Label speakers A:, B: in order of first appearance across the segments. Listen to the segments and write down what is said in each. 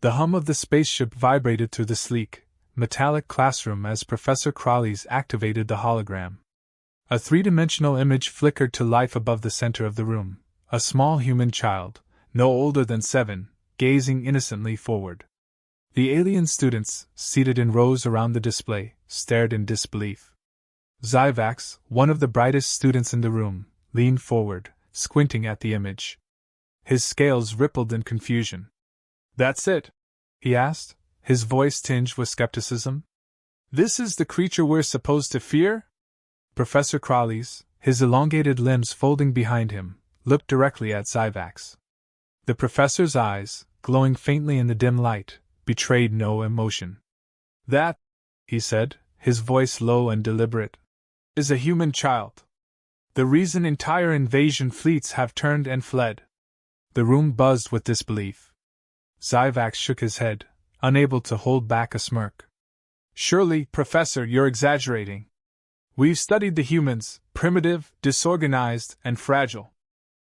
A: The hum of the spaceship vibrated through the sleek, metallic classroom as Professor Crawley's activated the hologram. A three-dimensional image flickered to life above the center of the room, a small human child, no older than 7, gazing innocently forward. The alien students, seated in rows around the display, stared in disbelief. Zyvax, one of the brightest students in the room, leaned forward, squinting at the image. His scales rippled in confusion. "That's it?" he asked, his voice tinged with skepticism. "This is the creature we're supposed to fear?" Professor Crawley's, his elongated limbs folding behind him, looked directly at Zyvax. The professor's eyes, glowing faintly in the dim light, betrayed no emotion. "That," he said, his voice low and deliberate, "is a human child. The reason entire invasion fleets have turned and fled." The room buzzed with disbelief. Zyvax shook his head, unable to hold back a smirk. "Surely, Professor, you're exaggerating. We've studied the humans, primitive, disorganized, and fragile.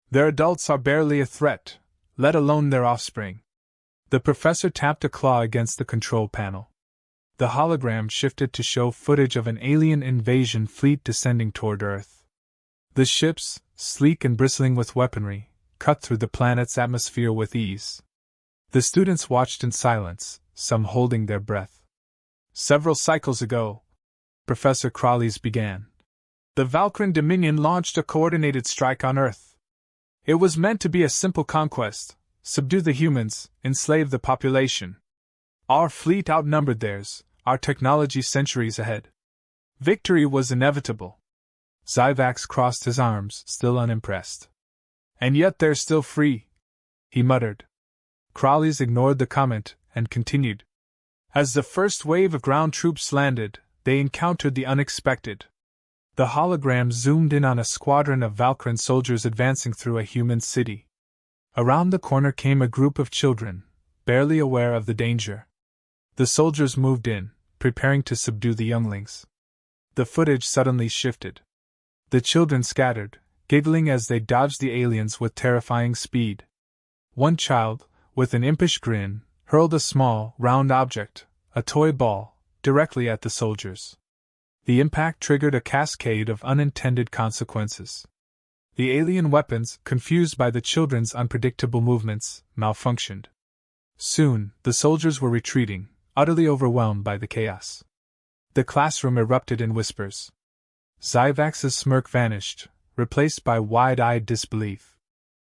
A: Their adults are barely a threat, let alone their offspring." The professor tapped a claw against the control panel. The hologram shifted to show footage of an alien invasion fleet descending toward Earth. The ships, sleek and bristling with weaponry, cut through the planet's atmosphere with ease. The students watched in silence, some holding their breath. "Several cycles ago," Professor Crawley's began, "the Valkyran Dominion launched a coordinated strike on Earth. It was meant to be a simple conquest, subdue the humans, enslave the population. Our fleet outnumbered theirs, our technology centuries ahead. Victory was inevitable." Zyvax crossed his arms, still unimpressed. "And yet they're still free," he muttered. Crawley's ignored the comment and continued. "As the first wave of ground troops landed, they encountered the unexpected." The hologram zoomed in on a squadron of Valkyran soldiers advancing through a human city. Around the corner came a group of children, barely aware of the danger. The soldiers moved in, preparing to subdue the younglings. The footage suddenly shifted. The children scattered, giggling as they dodged the aliens with terrifying speed. One child, with an impish grin, hurled a small, round object, a toy ball, directly at the soldiers. The impact triggered a cascade of unintended consequences. The alien weapons, confused by the children's unpredictable movements, malfunctioned. Soon, the soldiers were retreating, utterly overwhelmed by the chaos. The classroom erupted in whispers. Zyvax's smirk vanished, replaced by wide-eyed disbelief.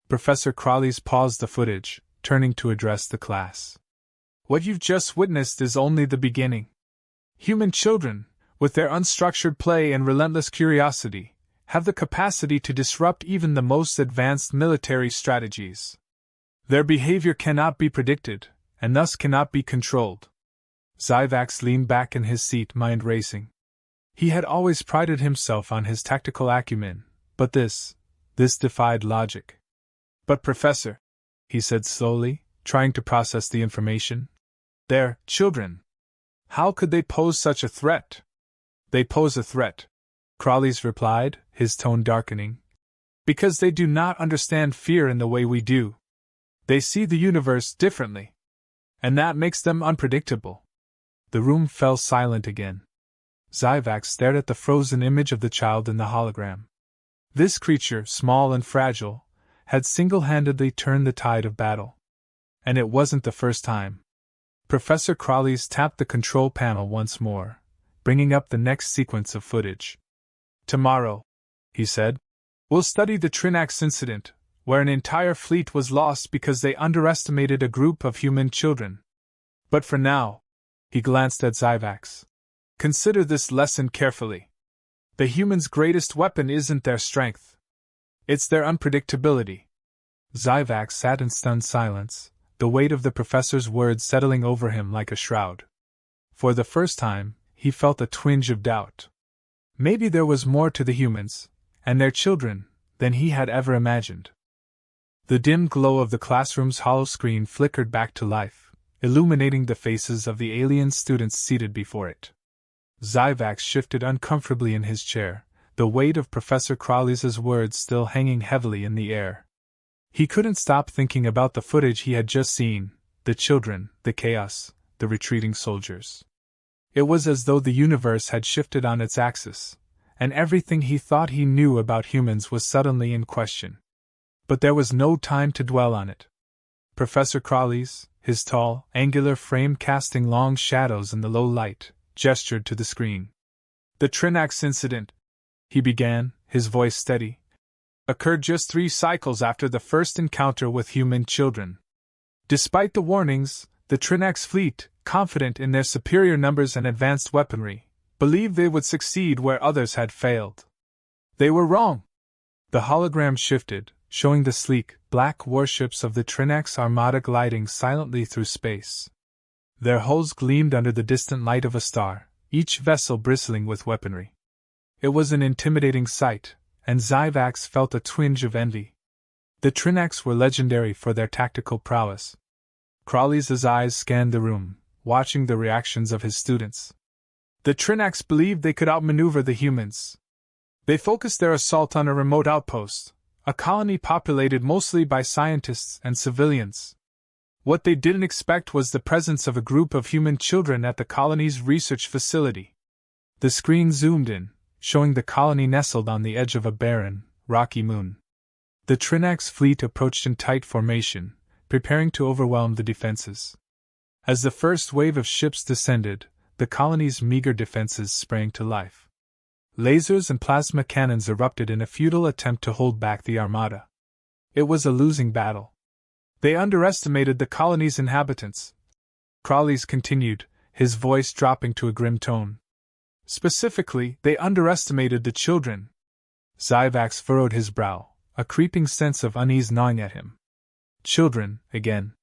A: Professor Crawley's paused the footage, turning to address the class. "What you've just witnessed is only the beginning. Human children, with their unstructured play and relentless curiosity, have the capacity to disrupt even the most advanced military strategies. Their behavior cannot be predicted, and thus cannot be controlled." Zyvax leaned back in his seat, mind racing. He had always prided himself on his tactical acumen, but this defied logic. "But Professor," he said slowly, trying to process the information, "they're children. How could they pose such a threat?" "They pose a threat," Crawley's replied, his tone darkening, "because they do not understand fear in the way we do. They see the universe differently. And that makes them unpredictable." The room fell silent again. Zyvax stared at the frozen image of the child in the hologram. This creature, small and fragile, had single-handedly turned the tide of battle. And it wasn't the first time. Professor Crawley's tapped the control panel once more, bringing up the next sequence of footage. "Tomorrow," he said, "we'll study the Trinax incident, where an entire fleet was lost because they underestimated a group of human children. But for now," he glanced at Zyvax, "consider this lesson carefully. The humans' greatest weapon isn't their strength. It's their unpredictability." Zyvax sat in stunned silence, the weight of the professor's words settling over him like a shroud. For the first time, he felt a twinge of doubt. Maybe there was more to the humans, and their children, than he had ever imagined. The dim glow of the classroom's hollow screen flickered back to life, illuminating the faces of the alien students seated before it. Zyvax shifted uncomfortably in his chair, the weight of Professor Crawley's words still hanging heavily in the air. He couldn't stop thinking about the footage he had just seen, the children, the chaos, the retreating soldiers. It was as though the universe had shifted on its axis, and everything he thought he knew about humans was suddenly in question. But there was no time to dwell on it. Professor Crawley's, his tall, angular frame casting long shadows in the low light, gestured to the screen. The Trinax incident, he began, his voice steady, occurred just 3 cycles after the first encounter with human children. Despite the warnings, the Trinax fleet, confident in their superior numbers and advanced weaponry, believed they would succeed where others had failed. They were wrong. The hologram shifted, showing the sleek, black warships of the Trinax armada gliding silently through space. Their hulls gleamed under the distant light of a star, each vessel bristling with weaponry. It was an intimidating sight, and Zyvax felt a twinge of envy. The Trinax were legendary for their tactical prowess. Crawley's eyes scanned the room, watching the reactions of his students. The Trinax believed they could outmaneuver the humans. They focused their assault on a remote outpost, a colony populated mostly by scientists and civilians. What they didn't expect was the presence of a group of human children at the colony's research facility. The screen zoomed in, showing the colony nestled on the edge of a barren, rocky moon. The Trinax fleet approached in tight formation, preparing to overwhelm the defenses. As the first wave of ships descended, the colony's meager defenses sprang to life. Lasers and plasma cannons erupted in a futile attempt to hold back the armada. It was a losing battle. They underestimated the colony's inhabitants. Crawley's continued, his voice dropping to a grim tone. Specifically, they underestimated the children. Zyvax furrowed his brow, a creeping sense of unease gnawing at him. Children, again.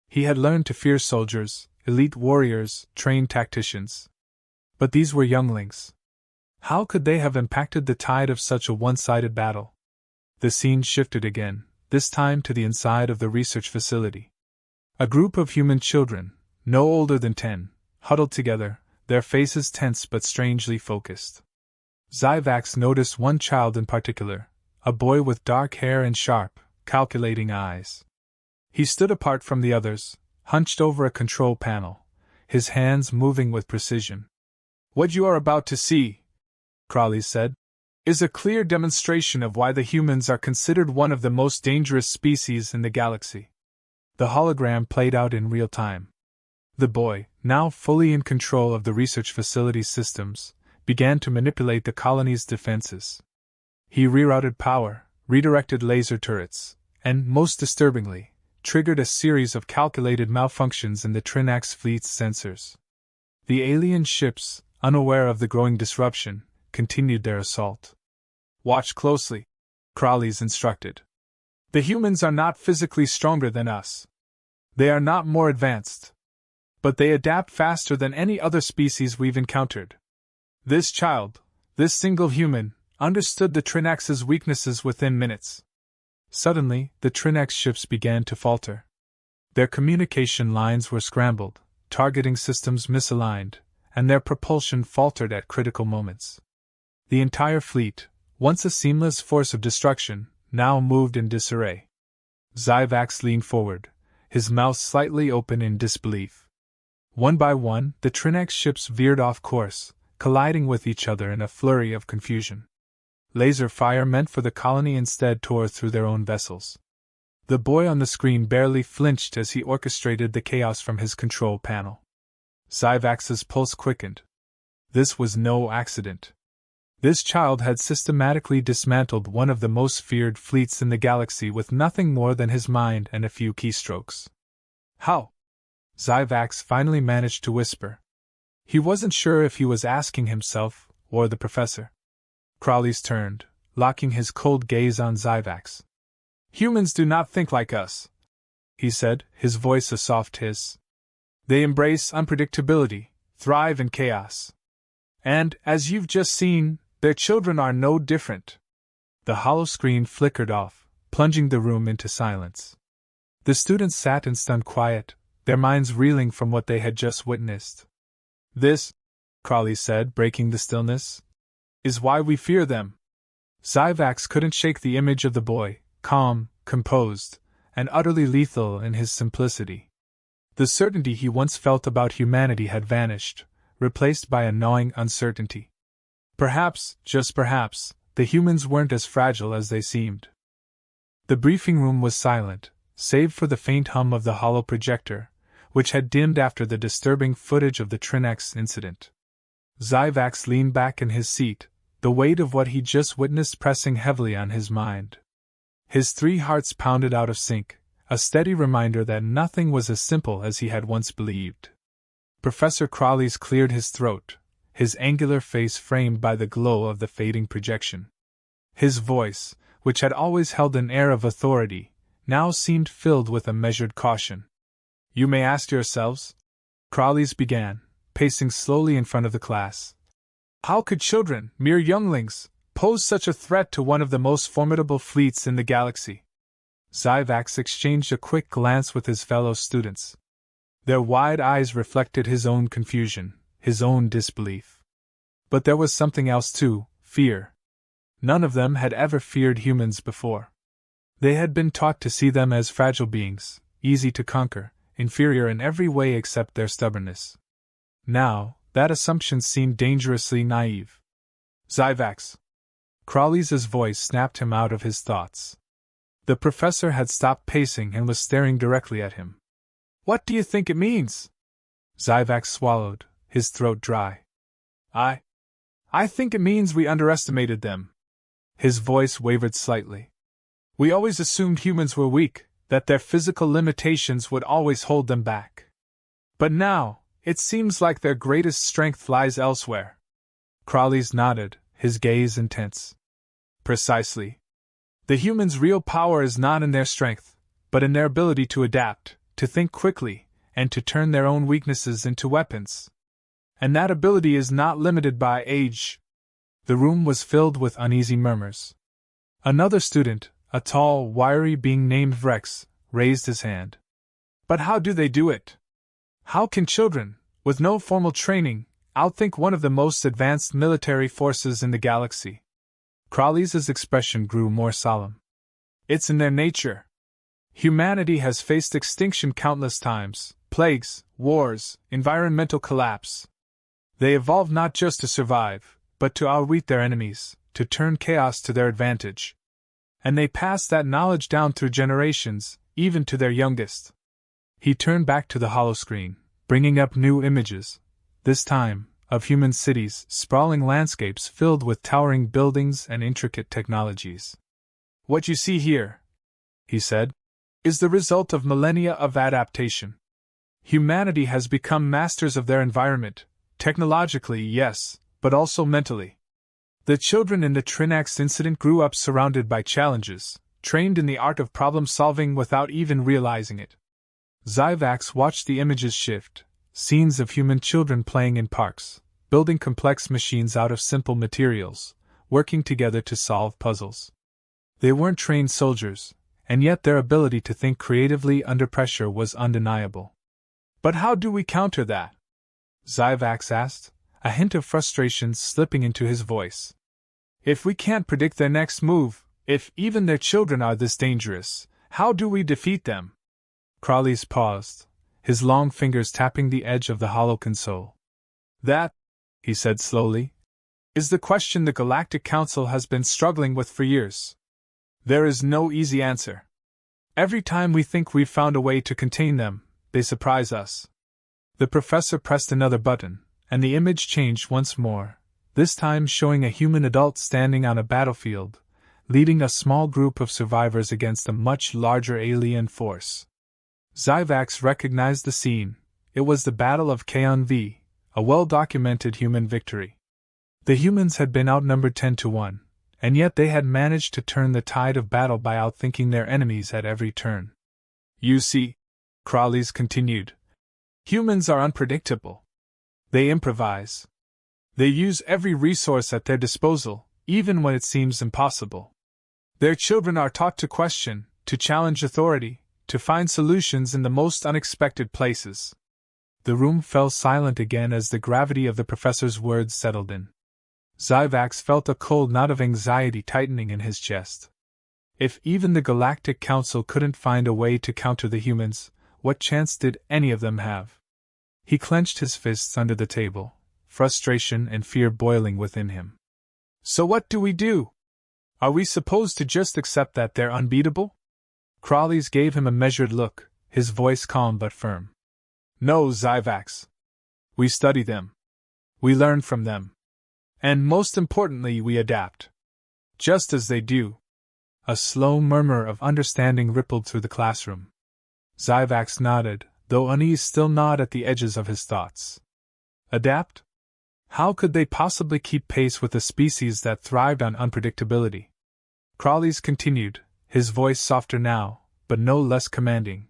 A: He had learned to fear soldiers, elite warriors, trained tacticians. But these were younglings. How could they have impacted the tide of such a one-sided battle? The scene shifted again, this time to the inside of the research facility. A group of human children, no older than 10, huddled together, their faces tense but strangely focused. Zyvax noticed one child in particular, a boy with dark hair and sharp, calculating eyes. He stood apart from the others, hunched over a control panel, his hands moving with precision. "What you are about to see," Crawley said, "is a clear demonstration of why the humans are considered one of the most dangerous species in the galaxy." The hologram played out in real time. The boy, now fully in control of the research facility's systems, began to manipulate the colony's defenses. He rerouted power, redirected laser turrets, and, most disturbingly, triggered a series of calculated malfunctions in the Trinax fleet's sensors. The alien ships, unaware of the growing disruption, continued their assault. "Watch closely," Crawley's instructed. "The humans are not physically stronger than us. They are not more advanced. But they adapt faster than any other species we've encountered. This child, this single human, understood the Trinax's weaknesses within minutes." Suddenly, the Trinax ships began to falter. Their communication lines were scrambled, targeting systems misaligned, and their propulsion faltered at critical moments. The entire fleet, once a seamless force of destruction, now moved in disarray. Zyvax leaned forward, his mouth slightly open in disbelief. One by one, the Trinax ships veered off course, colliding with each other in a flurry of confusion. Laser fire meant for the colony instead tore through their own vessels. The boy on the screen barely flinched as he orchestrated the chaos from his control panel. Zyvax's pulse quickened. This was no accident. This child had systematically dismantled one of the most feared fleets in the galaxy with nothing more than his mind and a few keystrokes. "How?" Zyvax finally managed to whisper. He wasn't sure if he was asking himself or the professor. Crawley's turned, locking his cold gaze on Zyvax. "Humans do not think like us," he said, his voice a soft hiss. "They embrace unpredictability, thrive in chaos. And, as you've just seen, their children are no different." The hollow screen flickered off, plunging the room into silence. The students sat in stunned quiet, their minds reeling from what they had just witnessed. "This," Crawley said, breaking the stillness, "is why we fear them." Zyvax couldn't shake the image of the boy, calm, composed, and utterly lethal in his simplicity. The certainty he once felt about humanity had vanished, replaced by a gnawing uncertainty. Perhaps, just perhaps, the humans weren't as fragile as they seemed. The briefing room was silent, save for the faint hum of the hollow projector, which had dimmed after the disturbing footage of the Trinax incident. Zyvax leaned back in his seat, the weight of what he'd just witnessed pressing heavily on his mind. His 3 hearts pounded out of sync, a steady reminder that nothing was as simple as he had once believed. Professor Crawley's cleared his throat, his angular face framed by the glow of the fading projection. His voice, which had always held an air of authority, now seemed filled with a measured caution. "You may ask yourselves," Crawley's began, pacing slowly in front of the class. "How could children, mere younglings, pose such a threat to one of the most formidable fleets in the galaxy?" Zyvax exchanged a quick glance with his fellow students. Their wide eyes reflected his own confusion, his own disbelief. But there was something else too, fear. None of them had ever feared humans before. They had been taught to see them as fragile beings, easy to conquer, inferior in every way except their stubbornness. Now, that assumption seemed dangerously naive. "Zyvax!" Crawley's voice snapped him out of his thoughts. The professor had stopped pacing and was staring directly at him. "What do you think it means?" Zyvax swallowed, his throat dry. I think it means we underestimated them." His voice wavered slightly. "We always assumed humans were weak, that their physical limitations would always hold them back. But now, it seems like their greatest strength lies elsewhere." Crawley's nodded, his gaze intense. "Precisely. The humans' real power is not in their strength, but in their ability to adapt, to think quickly, and to turn their own weaknesses into weapons. And that ability is not limited by age." The room was filled with uneasy murmurs. Another student, a tall, wiry being named Vrex, raised his hand. "But how do they do it? How can children, with no formal training, outthink one of the most advanced military forces in the galaxy?" Crawley's expression grew more solemn. "It's in their nature. Humanity has faced extinction countless times, plagues, wars, environmental collapse. They evolved not just to survive, but to outwit their enemies, to turn chaos to their advantage. And they pass that knowledge down through generations, even to their youngest." He turned back to the holoscreen, bringing up new images, this time, of human cities, sprawling landscapes filled with towering buildings and intricate technologies. "What you see here," he said, "is the result of millennia of adaptation. Humanity has become masters of their environment, technologically, yes, but also mentally. The children in the Trinax incident grew up surrounded by challenges, trained in the art of problem-solving without even realizing it." Zyvax watched the images shift, scenes of human children playing in parks, building complex machines out of simple materials, working together to solve puzzles. They weren't trained soldiers, and yet their ability to think creatively under pressure was undeniable. "But how do we counter that?" Zyvax asked, a hint of frustration slipping into his voice. "If we can't predict their next move, if even their children are this dangerous, how do we defeat them?" Crawley's paused, his long fingers tapping the edge of the hollow console. "That," he said slowly, "is the question the Galactic Council has been struggling with for years. There is no easy answer. Every time we think we've found a way to contain them, they surprise us." The professor pressed another button, and the image changed once more, this time showing a human adult standing on a battlefield, leading a small group of survivors against a much larger alien force. Zyvax recognized the scene. It was the Battle of Kaon V, a well-documented human victory. The humans had been outnumbered 10-1, and yet they had managed to turn the tide of battle by outthinking their enemies at every turn. "You see," Crawley's continued, "humans are unpredictable. They improvise. They use every resource at their disposal, even when it seems impossible. Their children are taught to question, to challenge authority, to find solutions in the most unexpected places." The room fell silent again as the gravity of the professor's words settled in. Zyvax felt a cold knot of anxiety tightening in his chest. If even the Galactic Council couldn't find a way to counter the humans, What chance did any of them have? He clenched his fists under the table, frustration and fear boiling within him. So what do we do? Are we supposed to just accept that they're unbeatable? Crawley's gave him a measured look, his voice calm but firm. No, Zyvax. We study them. We learn from them. And most importantly, we adapt. Just as they do. A slow murmur of understanding rippled through the classroom. Zyvax nodded, though unease still gnawed at the edges of his thoughts. Adapt? How could they possibly keep pace with a species that thrived on unpredictability? Crawley's continued, his voice softer now, but no less commanding.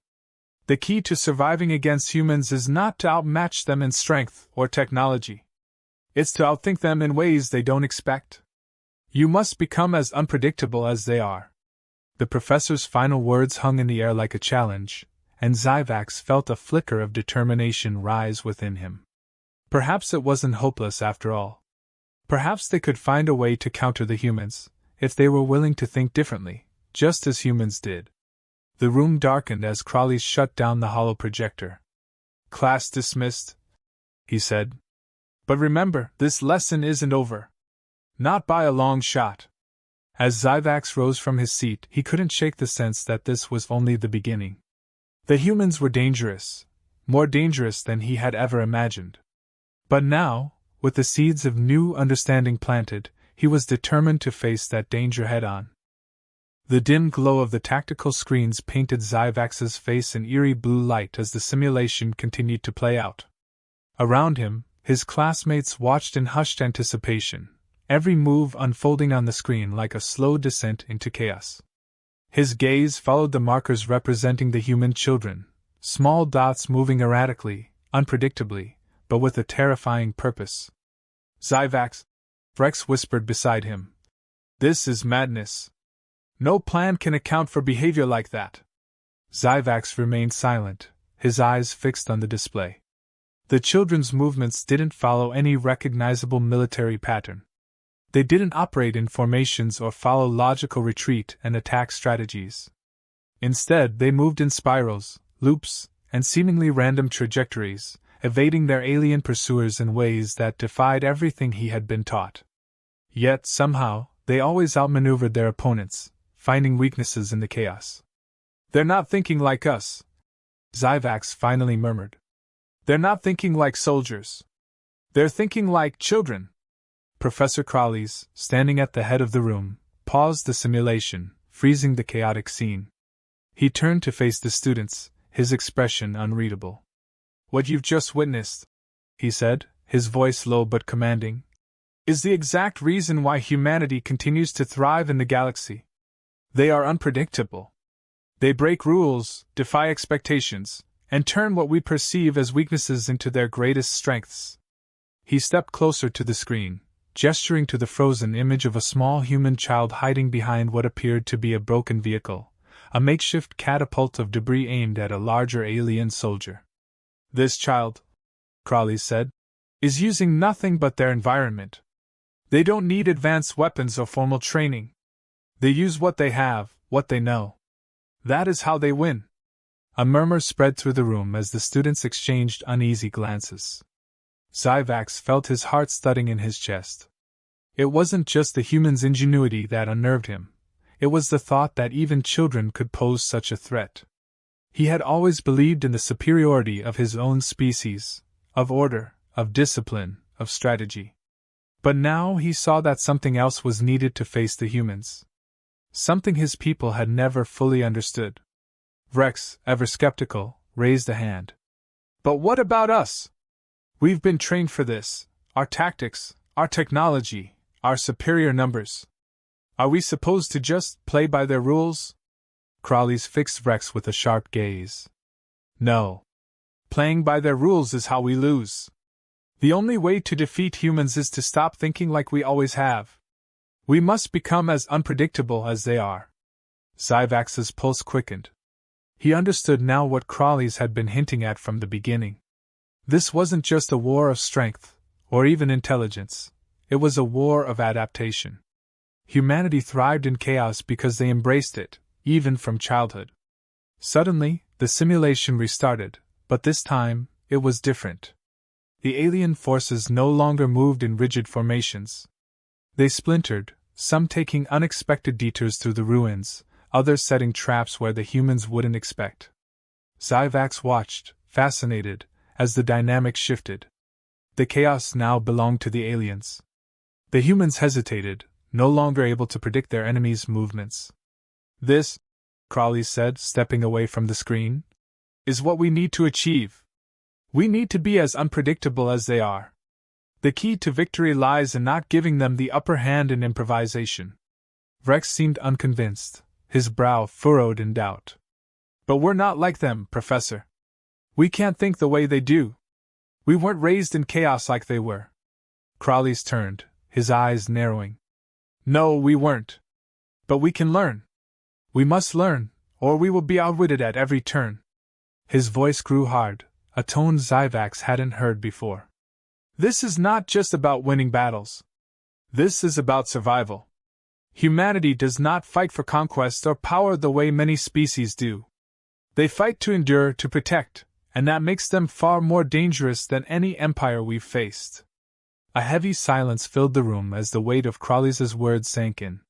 A: The key to surviving against humans is not to outmatch them in strength or technology. It's to outthink them in ways they don't expect. You must become as unpredictable as they are. The professor's final words hung in the air like a challenge, and Zyvax felt a flicker of determination rise within him. Perhaps it wasn't hopeless after all. Perhaps they could find a way to counter the humans, if they were willing to think differently, just as humans did. The room darkened as Crawley shut down the hollow projector. Class dismissed, he said. But remember, this lesson isn't over. Not by a long shot. As Zyvax rose from his seat, he couldn't shake the sense that this was only the beginning. The humans were dangerous, more dangerous than he had ever imagined. But now, with the seeds of new understanding planted, he was determined to face that danger head-on. The dim glow of the tactical screens painted Zyvax's face in eerie blue light as the simulation continued to play out. Around him, his classmates watched in hushed anticipation, every move unfolding on the screen like a slow descent into chaos. His gaze followed the markers representing the human children, small dots moving erratically, unpredictably, but with a terrifying purpose. Zyvax, Rex whispered beside him. This is madness. No plan can account for behavior like that. Zyvax remained silent, his eyes fixed on the display. The children's movements didn't follow any recognizable military pattern. They didn't operate in formations or follow logical retreat and attack strategies. Instead, they moved in spirals, loops, and seemingly random trajectories, evading their alien pursuers in ways that defied everything he had been taught. Yet, somehow, they always outmaneuvered their opponents, finding weaknesses in the chaos. They're not thinking like us, Zyvax finally murmured. They're not thinking like soldiers. They're thinking like children. Professor Crawley's, standing at the head of the room, paused the simulation, freezing the chaotic scene. He turned to face the students, his expression unreadable. What you've just witnessed, he said, his voice low but commanding, is the exact reason why humanity continues to thrive in the galaxy. They are unpredictable. They break rules, defy expectations, and turn what we perceive as weaknesses into their greatest strengths. He stepped closer to the screen, gesturing to the frozen image of a small human child hiding behind what appeared to be a broken vehicle, a makeshift catapult of debris aimed at a larger alien soldier. This child, Crawley said, is using nothing but their environment. They don't need advanced weapons or formal training. They use what they have, what they know. That is how they win. A murmur spread through the room as the students exchanged uneasy glances. Zyvax felt his heart thudding in his chest. It wasn't just the human's ingenuity that unnerved him. It was the thought that even children could pose such a threat. He had always believed in the superiority of his own species, of order, of discipline, of strategy. But now he saw that something else was needed to face the humans. Something his people had never fully understood. Rex, ever skeptical, raised a hand. But what about us? We've been trained for this, our tactics, our technology, our superior numbers. Are we supposed to just play by their rules? Crawley's fixed Rex with a sharp gaze. No. Playing by their rules is how we lose. The only way to defeat humans is to stop thinking like we always have. We must become as unpredictable as they are. Zyvax's pulse quickened. He understood now what Crawley's had been hinting at from the beginning. This wasn't just a war of strength, or even intelligence. It was a war of adaptation. Humanity thrived in chaos because they embraced it, even from childhood. Suddenly, the simulation restarted, but this time, it was different. The alien forces no longer moved in rigid formations. They splintered, some taking unexpected detours through the ruins, others setting traps where the humans wouldn't expect. Zyvax watched, fascinated, as the dynamic shifted. The chaos now belonged to the aliens. The humans hesitated, no longer able to predict their enemies' movements. This, Crawley said, stepping away from the screen, is what we need to achieve. We need to be as unpredictable as they are. The key to victory lies in not giving them the upper hand in improvisation. Rex seemed unconvinced, his brow furrowed in doubt. But we're not like them, Professor. We can't think the way they do. We weren't raised in chaos like they were. Crawley's turned, his eyes narrowing. No, we weren't. But we can learn. We must learn, or we will be outwitted at every turn. His voice grew hard, a tone Zyvax hadn't heard before. This is not just about winning battles. This is about survival. Humanity does not fight for conquest or power the way many species do. They fight to endure, to protect, and that makes them far more dangerous than any empire we've faced. A heavy silence filled the room as the weight of Crawley's words sank in.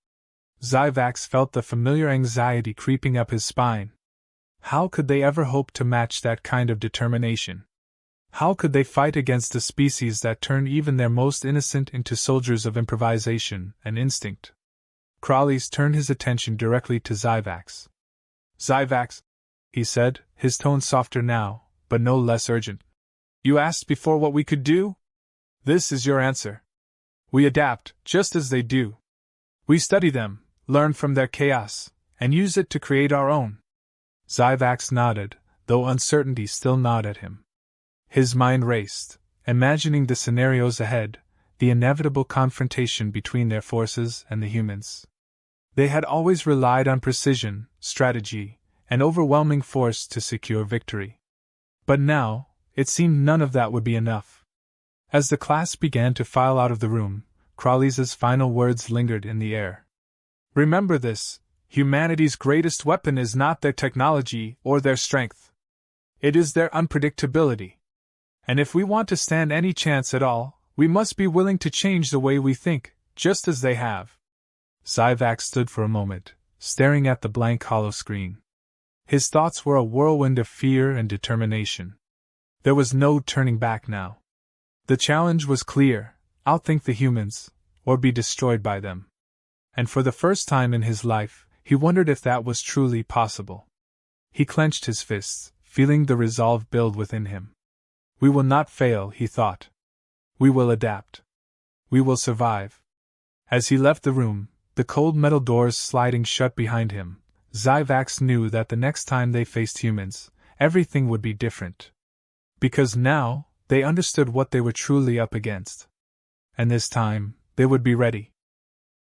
A: Zyvax felt the familiar anxiety creeping up his spine. How could they ever hope to match that kind of determination? How could they fight against a species that turned even their most innocent into soldiers of improvisation and instinct? Crawley's turned his attention directly to Zyvax. Zyvax, he said, his tone softer now, but no less urgent. You asked before what we could do? This is your answer. We adapt, just as they do. We study them, learn from their chaos, and use it to create our own. Zyvax nodded, though uncertainty still gnawed at him. His mind raced, imagining the scenarios ahead, the inevitable confrontation between their forces and the humans. They had always relied on precision, strategy, and overwhelming force to secure victory. But now, it seemed none of that would be enough. As the class began to file out of the room, Crawley's final words lingered in the air. Remember this, humanity's greatest weapon is not their technology or their strength. It is their unpredictability. And if we want to stand any chance at all, we must be willing to change the way we think, just as they have. Zyvax stood for a moment, staring at the blank hollow screen. His thoughts were a whirlwind of fear and determination. There was no turning back now. The challenge was clear: outthink the humans, or be destroyed by them. And for the first time in his life, he wondered if that was truly possible. He clenched his fists, feeling the resolve build within him. We will not fail, he thought. We will adapt. We will survive. As he left the room, the cold metal doors sliding shut behind him, Zyvax knew that the next time they faced humans, everything would be different. Because now, they understood what they were truly up against. And this time, they would be ready.